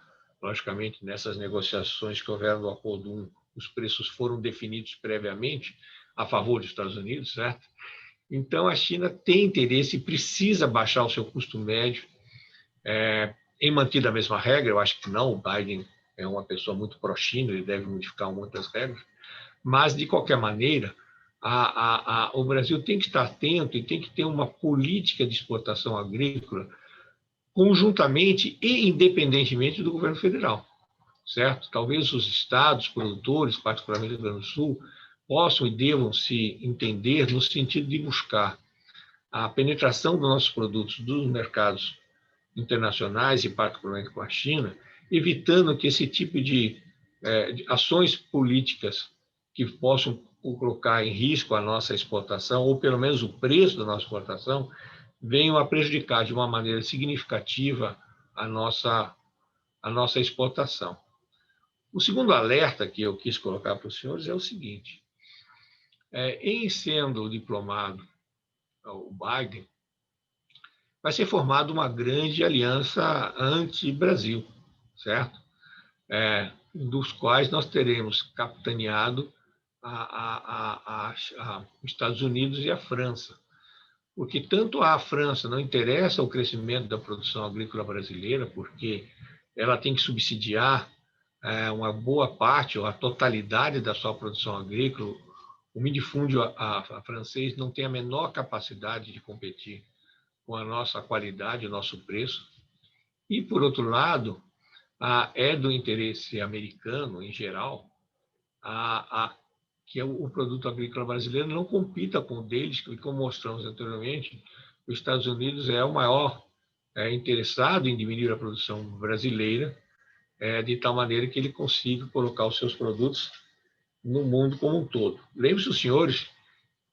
logicamente, nessas negociações que houveram no Acordo 1, os preços foram definidos previamente a favor dos Estados Unidos, certo? Então, a China tem interesse e precisa baixar o seu custo médio em manter a mesma regra. Eu acho que não, o Biden é uma pessoa muito pró-China, ele deve modificar muitas regras, mas, de qualquer maneira, o Brasil tem que estar atento e tem que ter uma política de exportação agrícola conjuntamente e independentemente do governo federal, certo? Talvez os estados produtores, particularmente do Rio Grande do Sul, possam e devam se entender no sentido de buscar a penetração dos nossos produtos dos mercados internacionais e particularmente com a China, evitando que esse tipo de ações políticas que possam colocar em risco a nossa exportação, ou pelo menos o preço da nossa exportação, venham a prejudicar de uma maneira significativa a nossa exportação. O segundo alerta que eu quis colocar para os senhores é o seguinte: em sendo diplomado o Biden, vai ser formada uma grande aliança anti-Brasil, certo? Dos quais nós teremos capitaneado os Estados Unidos e a França. porque tanto à França não interessa o crescimento da produção agrícola brasileira, porque ela tem que subsidiar uma boa parte ou a totalidade da sua produção agrícola. O minifúndio francês não tem a menor capacidade de competir com a nossa qualidade, o nosso preço. E, por outro lado, é do interesse americano, em geral, que o produto agrícola brasileiro não compita com o deles, que, como mostramos anteriormente, os Estados Unidos é o maior interessado em diminuir a produção brasileira, de tal maneira que ele consiga colocar os seus produtos no mundo como um todo. Lembre-se, os senhores,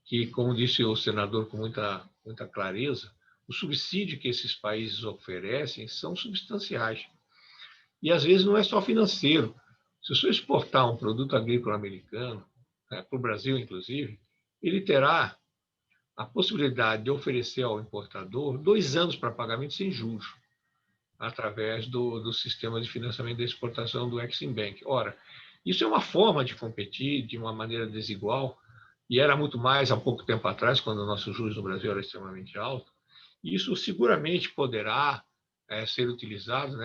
que, como disse o senador com muita clareza, o subsídio que esses países oferecem são substanciais. E, às vezes, não é só financeiro. Se o senhor exportar um produto agrícola americano, para o Brasil, inclusive, ele terá a possibilidade de oferecer ao importador 2 anos para pagamento sem juros, através do sistema de financiamento da exportação do Exim Bank. Ora, isso é uma forma de competir de uma maneira desigual, e era muito mais há pouco tempo atrás, quando o nosso juros no Brasil era extremamente alto. Isso seguramente poderá ser utilizado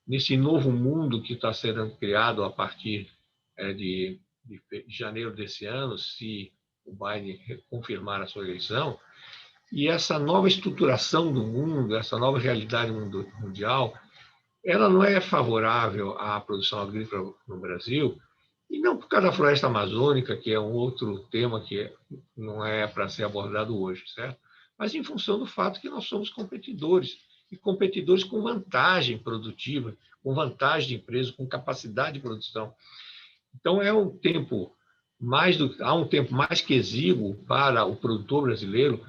nesse novo mundo que está sendo criado a partir de janeiro desse ano, se o Biden confirmar a sua eleição. E essa nova estruturação do mundo, essa nova realidade mundial, ela não é favorável à produção agrícola no Brasil, e não por causa da floresta amazônica, que é um outro tema que não é para ser abordado hoje, certo? Mas em função do fato que nós somos competidores, e competidores com vantagem produtiva, com vantagem de empresa, com capacidade de produção. Então, há um tempo mais que exíguo para o produtor brasileiro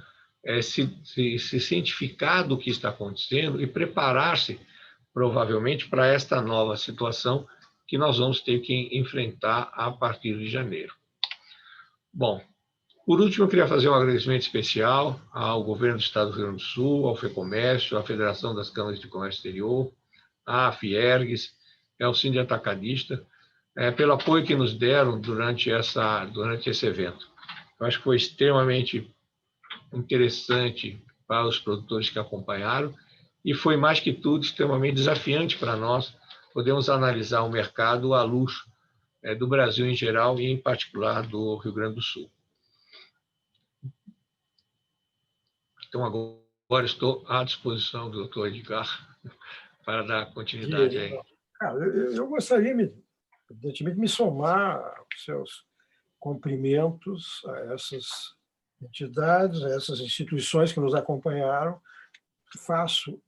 se cientificar do que está acontecendo e preparar-se, provavelmente, para esta nova situação que nós vamos ter que enfrentar a partir de janeiro. Bom, por último, eu queria fazer um agradecimento especial ao governo do Estado do Rio Grande do Sul, ao FEComércio, à Federação das Câmaras de Comércio Exterior, à Fiergues, ao Sindicato Atacadista, pelo apoio que nos deram durante esse evento. Eu acho que foi extremamente interessante para os produtores que acompanharam e foi, mais que tudo, extremamente desafiante para nós podermos analisar o mercado à luz do Brasil em geral e, em particular, do Rio Grande do Sul. Então, agora estou à disposição do doutor Edgar para dar continuidade aí. Eu gostaria, evidentemente, de me somar aos seus cumprimentos a essas entidades, a essas instituições que nos acompanharam. Faço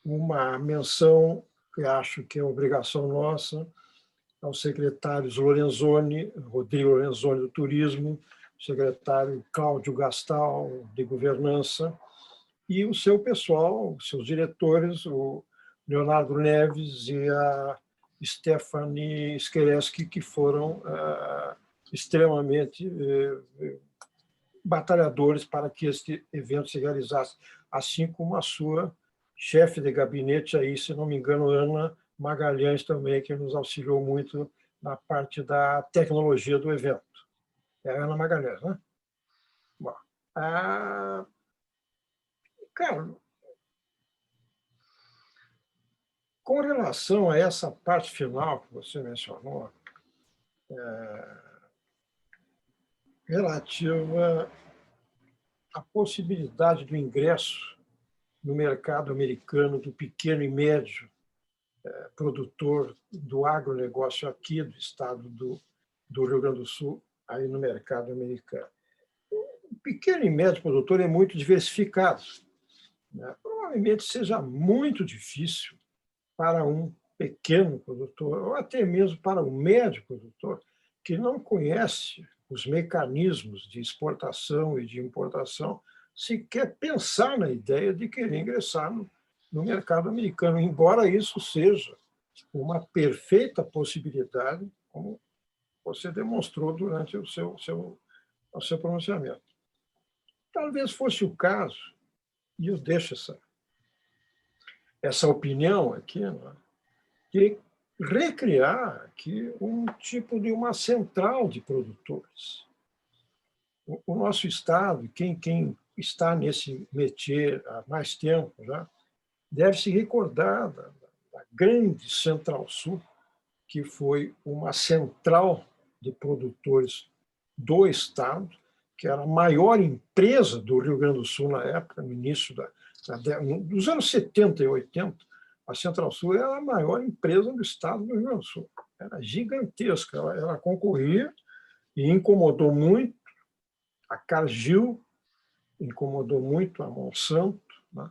uma menção, que acho que é obrigação nossa, aos secretários Rodrigo Lorenzoni, do Turismo, o secretário Cláudio Gastal, de Governança, e o seu pessoal, os seus diretores, o Leonardo Neves e a Stephanie Skereski, que foram extremamente batalhadores para que este evento se realizasse, assim como a sua chefe de gabinete, aí, se não me engano, Ana Magalhães também, que nos auxiliou muito na parte da tecnologia do evento. É a Ana Magalhães, né? Bom, Carlos, com relação a essa parte final que você mencionou, relativa à possibilidade do ingresso no mercado americano do pequeno e médio produtor do agronegócio aqui do estado do Rio Grande do Sul, aí no mercado americano. O pequeno e médio produtor é muito diversificado, né? Provavelmente seja muito difícil para um pequeno produtor, ou até mesmo para um médio produtor, que não conhece os mecanismos de exportação e de importação, sequer pensar na ideia de querer ingressar no mercado americano, embora isso seja uma perfeita possibilidade, como você demonstrou durante o seu pronunciamento. Talvez fosse o caso, e eu deixo essa opinião aqui, né, de recriar aqui um tipo de uma central de produtores. O nosso Estado, quem está nesse métier há mais tempo já, deve se recordar da grande Central-Sul, que foi uma central de produtores do Estado, que era a maior empresa do Rio Grande do Sul na época, no início dos anos 70 e 80, a Central-Sul era a maior empresa do Estado do Rio Grande do Sul. Era gigantesca, ela concorria e incomodou muito a Cargill, incomodou muito a Monsanto, né,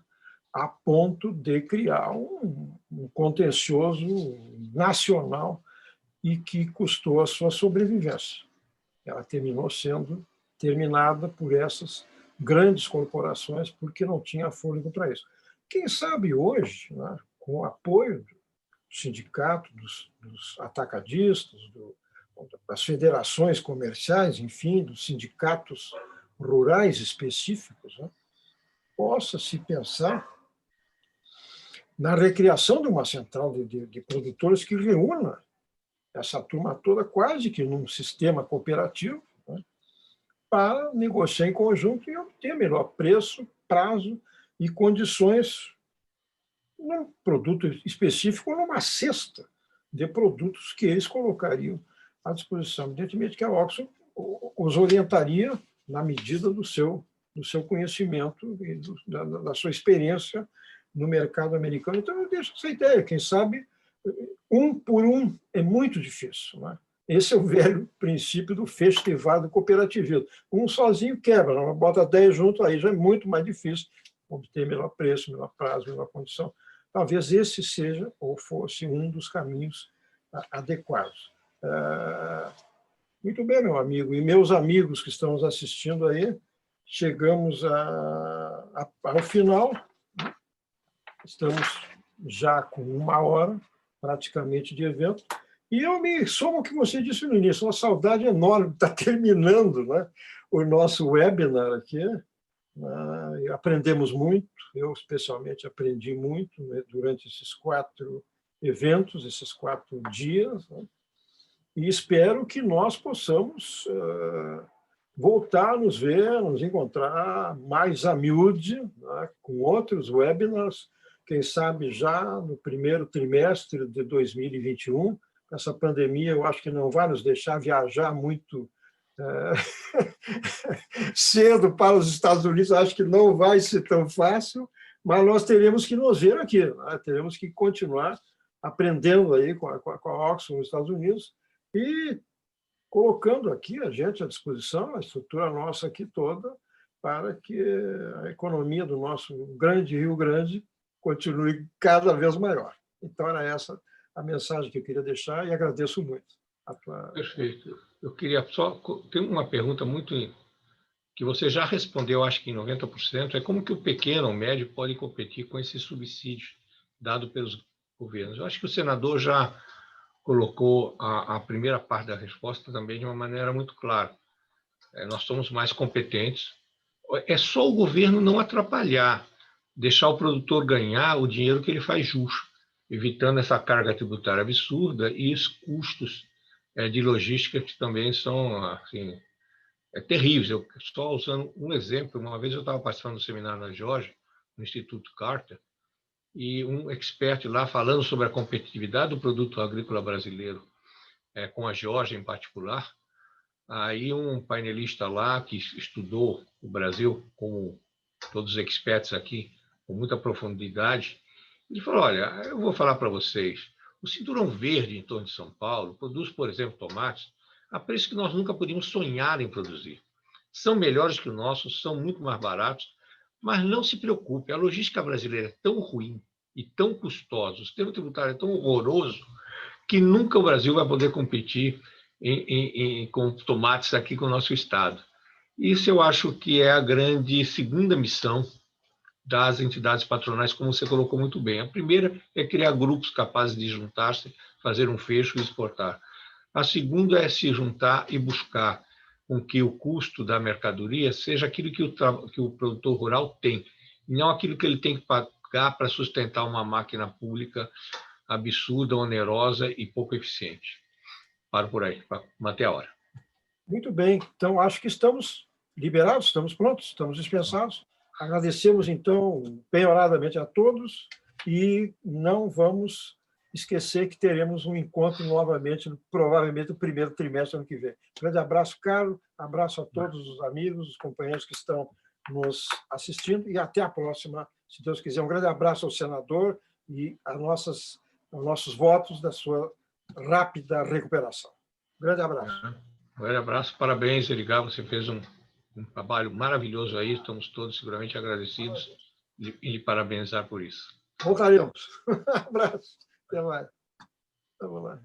a ponto de criar um contencioso nacional e que custou a sua sobrevivência. Ela terminou sendo terminada por essas grandes corporações porque não tinha fôlego para isso. Quem sabe hoje, né, com o apoio do sindicato, dos atacadistas, das federações comerciais, enfim, dos sindicatos rurais específicos, né, possa se pensar na recriação de uma central de produtores que reúna essa turma toda quase que num sistema cooperativo, né, para negociar em conjunto e obter melhor preço, prazo e condições num produto específico ou numa cesta de produtos que eles colocariam à disposição. Evidentemente que a Oxford os orientaria na medida do seu conhecimento e da sua experiência no mercado americano. Então, eu deixo essa ideia. Quem sabe, um por um é muito difícil, né? Esse é o velho princípio do festival do cooperativismo. Um sozinho quebra, bota 10 junto, aí já é muito mais difícil obter melhor preço, melhor prazo, melhor condição. Talvez esse seja ou fosse um dos caminhos adequados. Muito bem, meu amigo. E meus amigos que estão nos assistindo aí, chegamos ao final. Estamos já com 1 hora, praticamente, de evento. E eu me somo ao que você disse no início, uma saudade enorme. Está terminando, né, o nosso webinar aqui. Aprendemos muito, eu especialmente aprendi muito, né, durante esses 4 eventos, esses 4 dias, né, e espero que nós possamos voltar a nos ver, nos encontrar mais a miúde, né, com outros webinars, quem sabe já no primeiro trimestre de 2021. Essa pandemia, eu acho que não vai nos deixar viajar muito cedo para os Estados Unidos, acho que não vai ser tão fácil, mas nós teremos que nos ver aqui, né? Teremos que continuar aprendendo aí com a Oxford nos Estados Unidos e colocando aqui a gente à disposição, a estrutura nossa aqui toda, para que a economia do nosso grande Rio Grande continue cada vez maior. Então, era essa a mensagem que eu queria deixar e agradeço muito a tua... Perfeito. Eu queria só... Tem uma pergunta muito que você já respondeu, acho que em 90%, é como que o pequeno ou médio pode competir com esse subsídio dado pelos governos. Eu acho que o senador já colocou a primeira parte da resposta também de uma maneira muito clara. Nós somos mais competentes. É só o governo não atrapalhar, deixar o produtor ganhar o dinheiro que ele faz jus, evitando essa carga tributária absurda e os custos de logística que também são assim, terríveis. Eu só usando um exemplo, uma vez eu estava participando do seminário na Geórgia, no Instituto Carter, e um expert lá falando sobre a competitividade do produto agrícola brasileiro, com a Geórgia em particular. Aí um painelista lá que estudou o Brasil, como todos os experts aqui, com muita profundidade, ele falou, olha, eu vou falar para vocês, o cinturão verde em torno de São Paulo produz, por exemplo, tomates a preço que nós nunca podíamos sonhar em produzir. São melhores que o nosso, são muito mais baratos, mas não se preocupe, a logística brasileira é tão ruim e tão custosa, o sistema tributário é tão horroroso, que nunca o Brasil vai poder competir com tomates aqui com o nosso Estado. Isso eu acho que é a grande segunda missão das entidades patronais, como você colocou muito bem. A primeira é criar grupos capazes de juntar-se, fazer um fecho e exportar. A segunda é se juntar e buscar com que o custo da mercadoria seja aquilo que o produtor rural tem, e não aquilo que ele tem que pagar para sustentar uma máquina pública absurda, onerosa e pouco eficiente. Paro por aí, para manter a hora. Muito bem. Então, acho que estamos liberados, estamos prontos, estamos dispensados. Agradecemos, então, penhoradamente a todos e não vamos esquecer que teremos um encontro novamente, provavelmente no primeiro trimestre do ano que vem. Grande abraço, Carlos, abraço a todos os amigos, os companheiros que estão nos assistindo e até a próxima, se Deus quiser. Um grande abraço ao senador e aos nossos votos da sua rápida recuperação. Grande abraço. Um grande abraço, parabéns, Edgar, você fez um trabalho maravilhoso aí, estamos todos seguramente agradecidos e lhe parabenizar por isso. Voltaremos. Um abraço. Até mais. Vamos lá.